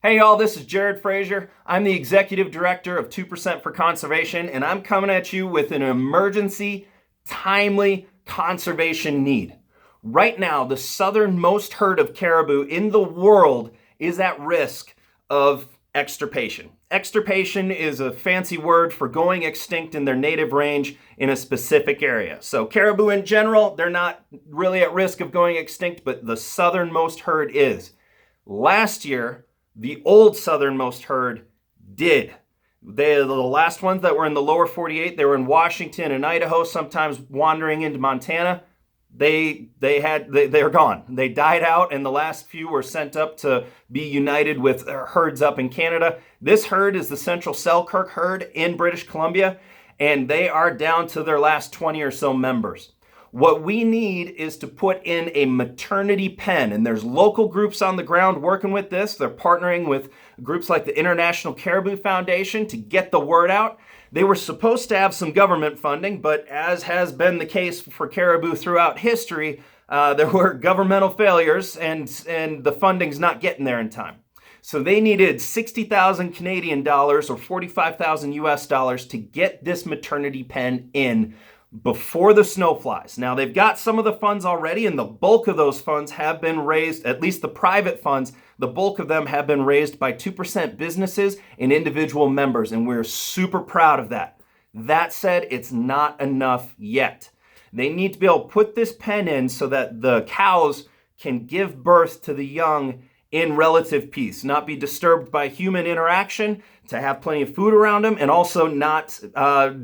Hey y'all, this is Jared Frazier. I'm the Executive Director of 2% for Conservation, and I'm coming at you with an emergency, timely conservation need. Right now, the southernmost herd of caribou in the world is at risk of extirpation. Extirpation is a fancy word for going extinct in their native range in a specific area. So caribou in general, they're not really at risk of going extinct, but the southernmost herd is. Last year, the old southernmost herd did. The last ones that were in the lower 48, they were in Washington and Idaho, sometimes wandering into Montana. They're gone. They died out, and the last few were sent up to be united with herds up in Canada. This herd is the Central Selkirk herd in British Columbia, and they are down to their last 20 or so members. What we need is to put in a maternity pen, and there's local groups on the ground working with this. They're partnering with groups like the International Caribou Foundation to get the word out. They were supposed to have some government funding, but as has been the case for caribou throughout history, there were governmental failures, and the funding's not getting there in time. So they needed 60,000 Canadian dollars or 45,000 US dollars to get this maternity pen in before the snow flies. Now, they've got some of the funds already, and the bulk of those funds have been raised, at least the private funds, the bulk of them have been raised by 2% businesses and individual members, and we're super proud of that. That said, it's not enough yet. They need to be able to put this pen in so that the cows can give birth to the young in relative peace, not be disturbed by human interaction, to have plenty of food around them, and also not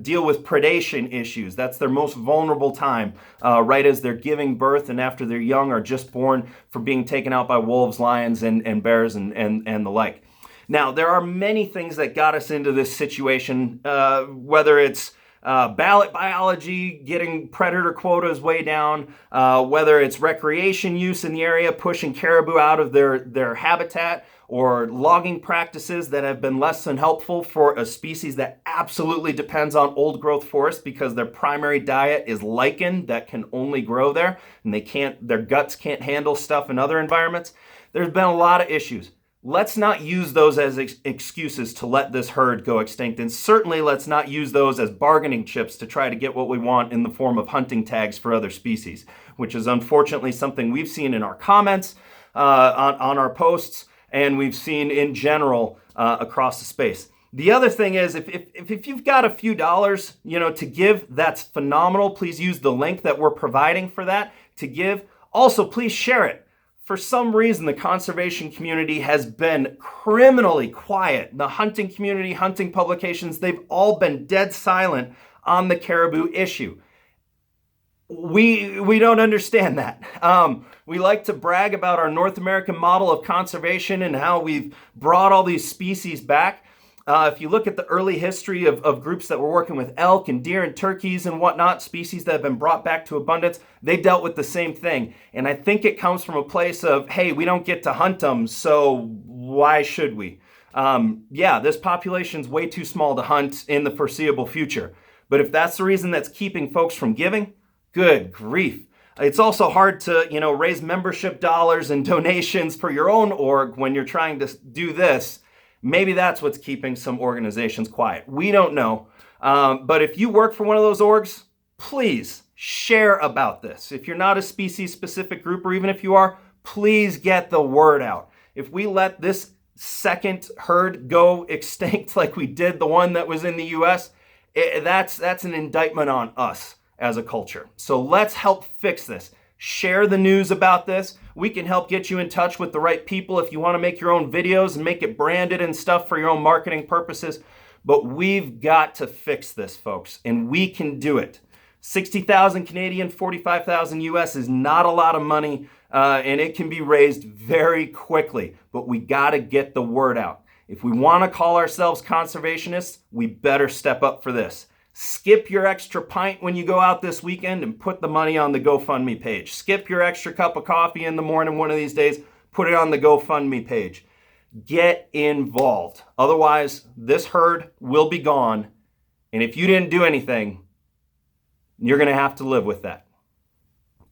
deal with predation issues. That's their most vulnerable time, right as they're giving birth and after their young are just born, for being taken out by wolves, lions, and bears, and the like. Now, there are many things that got us into this situation, whether it's ballot biology, getting predator quotas way down, whether it's recreation use in the area, pushing caribou out of their habitat, or logging practices that have been less than helpful for a species that absolutely depends on old growth forest because their primary diet is lichen that can only grow there, and their guts can't handle stuff in other environments. There's been a lot of issues. Let's not use those as excuses to let this herd go extinct, and certainly let's not use those as bargaining chips to try to get what we want in the form of hunting tags for other species, which is unfortunately something we've seen in our comments on our posts, and we've seen in general across the space. The other thing is, if you've got a few dollars, to give, that's phenomenal. Please use the link that we're providing for that to give. Also, please share it. For some reason, the conservation community has been criminally quiet. The hunting community, hunting publications, they've all been dead silent on the caribou issue. We don't understand that. We like to brag about our North American model of conservation and how we've brought all these species back. If you look at the early history of groups that were working with elk and deer and turkeys and whatnot, species that have been brought back to abundance, they dealt with the same thing. And I think it comes from a place of, hey, we don't get to hunt them, so why should we? This population's way too small to hunt in the foreseeable future. But if that's the reason that's keeping folks from giving, good grief. It's also hard to, raise membership dollars and donations for your own org when you're trying to do this. Maybe that's what's keeping some organizations quiet. We don't know. But if you work for one of those orgs, please share about this. If you're not a species-specific group, or even if you are, please get the word out. If we let this second herd go extinct like we did the one that was in the U.S., that's an indictment on us as a culture. So let's help fix this. Share the news about this. We can help get you in touch with the right people if you want to make your own videos and make it branded and stuff for your own marketing purposes. But we've got to fix this, folks, and we can do it. 60,000 Canadian, 45,000 US is not a lot of money, and it can be raised very quickly, but we got to get the word out. If we want to call ourselves conservationists, we better step up for this. Skip your extra pint when you go out this weekend and put the money on the GoFundMe page. Skip your extra cup of coffee in the morning one of these days, put it on the GoFundMe page. Get involved. Otherwise, this herd will be gone. And if you didn't do anything, you're going to have to live with that.